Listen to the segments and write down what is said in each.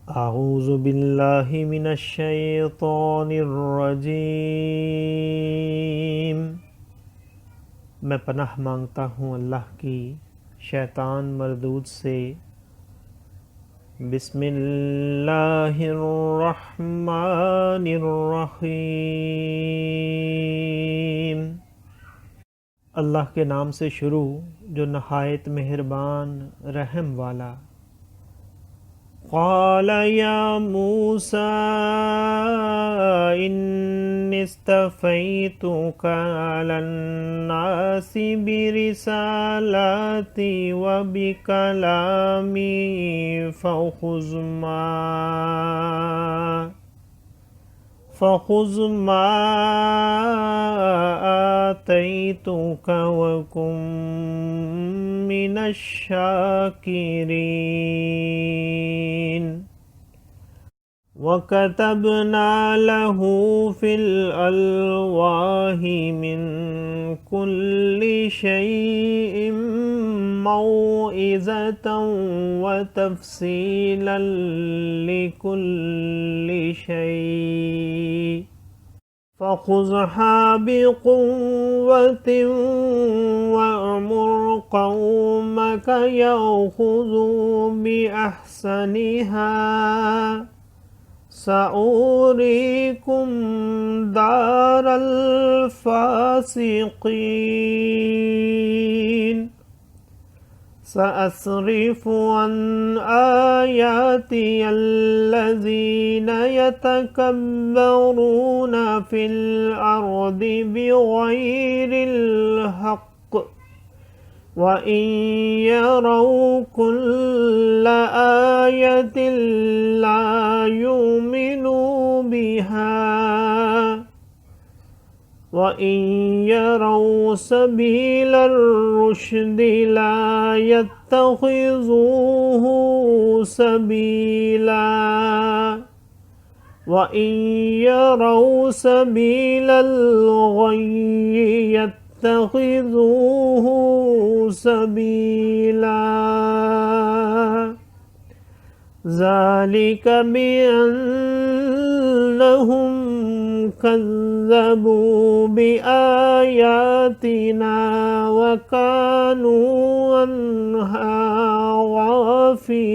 اعوذ باللہ من الشیطان الرجیم۔ میں پناہ مانگتا ہوں اللہ کی شیطان مردود سے۔ بسم اللہ الرحمن الرحیم۔ اللہ کے نام سے شروع جو نہایت مہربان رحم والا۔ قال یا موسیٰ انی اصطفیتک علی الناس برسالاتی وبکلامی فخذ ما آتیتک وکن من الشاکرین۔ وَكَتَبْنَا لَهُ فِي الْأَلْوَاحِ مِنْ كُلِّ شَيْءٍ مَوْعِظَةً وَتَفْصِيلًا لِكُلِّ شَيْءٍ فَخُذْهَا بِقُوَّةٍ وَأْمُرْ قَوْمَكَ يَأْخُذُوا بِأَحْسَنِهَا سَأُرِيكُمْ دَارَ الْفَاسِقِينَ۔ سَأَصْرِفُ عَنْ آيَاتِيَ الَّذِينَ يَتَكَبَّرُونَ فِي الْأَرْضِ بِغَيْرِ الْحَقِّ وَإِنْ يَرَوْا كُلَّ آيَةٍ لَا يُؤْمِنُوا بِهَا وَإِنْ يَرَوْا سَبِيلَ الرُّشْدِ لَا يَتَّخِذُوهُ سَبِيلًا وَإِنْ يَرَوْا سَبِيلَ الْغَيِّ يَتَّخِذُوهُ سَبِيلًا۔ ذَلِكَ بِأَنَّهُمْ كَذَّبُوا بِآيَاتِنَا وَكَانُوا عَنْهَا غَافِلِينَ۔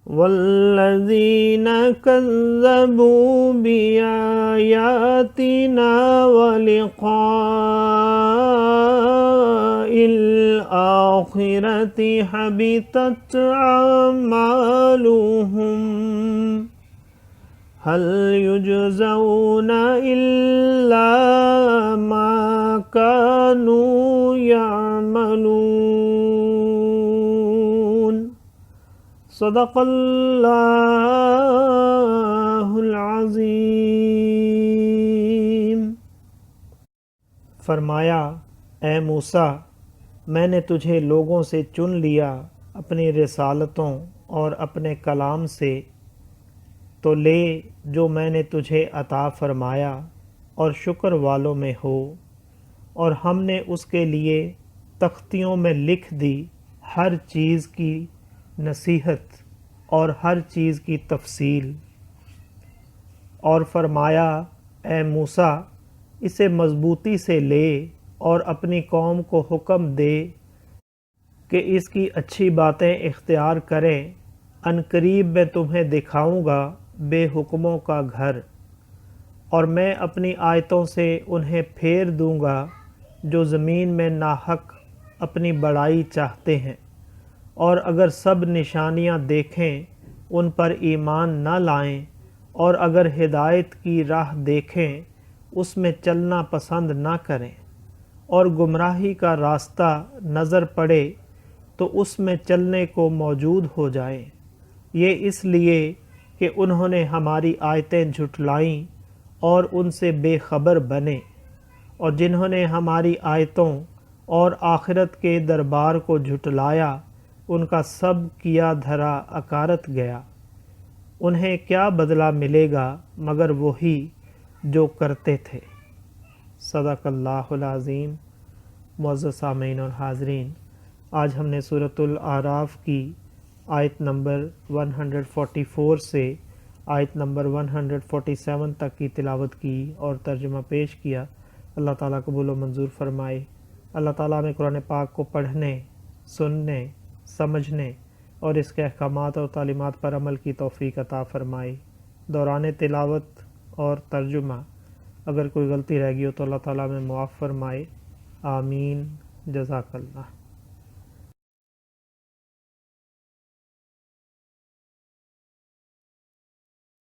وَالَّذِينَ كَذَّبُوا بِآيَاتِنَا وَلِقَاءِ الْآخِرَةِ حَبِطَتْ أَعْمَالُهُمْ هَلْ يُجْزَوْنَ إِلَّا مَا كَانُوا يَعْمَلُونَ۔ صدق اللہ العظیم۔ فرمایا اے موسیٰ، میں نے تجھے لوگوں سے چن لیا اپنی رسالتوں اور اپنے کلام سے، تو لے جو میں نے تجھے عطا فرمایا اور شکر والوں میں ہو۔ اور ہم نے اس کے لیے تختیوں میں لکھ دی ہر چیز کی نصیحت اور ہر چیز کی تفصیل۔ اور فرمایا اے موسیٰ، اسے مضبوطی سے لے اور اپنی قوم کو حکم دے کہ اس کی اچھی باتیں اختیار کریں، ان قریب میں تمہیں دکھاؤں گا بے حکموں کا گھر، اور میں اپنی آیتوں سے انہیں پھیر دوں گا جو زمین میں ناحق اپنی بڑائی چاہتے ہیں، اور اگر سب نشانیاں دیکھیں ان پر ایمان نہ لائیں، اور اگر ہدایت کی راہ دیکھیں اس میں چلنا پسند نہ کریں، اور گمراہی کا راستہ نظر پڑے تو اس میں چلنے کو موجود ہو جائیں، یہ اس لیے کہ انہوں نے ہماری آیتیں جھٹلائیں اور ان سے بے خبر بنے، اور جنہوں نے ہماری آیتوں اور آخرت کے دربار کو جھٹلایا ان کا سب کیا دھرا اکارت گیا۔ انہیں کیا بدلہ ملے گا مگر وہی جو کرتے تھے۔ صدق اللہ العظیم۔ معزز سامعین اور حاضرین، آج ہم نے سورۃ الاعراف کی آیت نمبر 144 سے آیت نمبر 147 تک کی تلاوت کی اور ترجمہ پیش کیا۔ اللہ تعالیٰ قبول و منظور فرمائے۔ اللہ تعالیٰ میں قرآن پاک کو پڑھنے، سننے، سمجھنے اور اس کے احکامات اور تعلیمات پر عمل کی توفیق عطا فرمائے۔ دوران تلاوت اور ترجمہ اگر کوئی غلطی رہ گئی ہو تو اللہ تعالیٰ میں معاف فرمائے۔ آمین۔ جزاک اللہ۔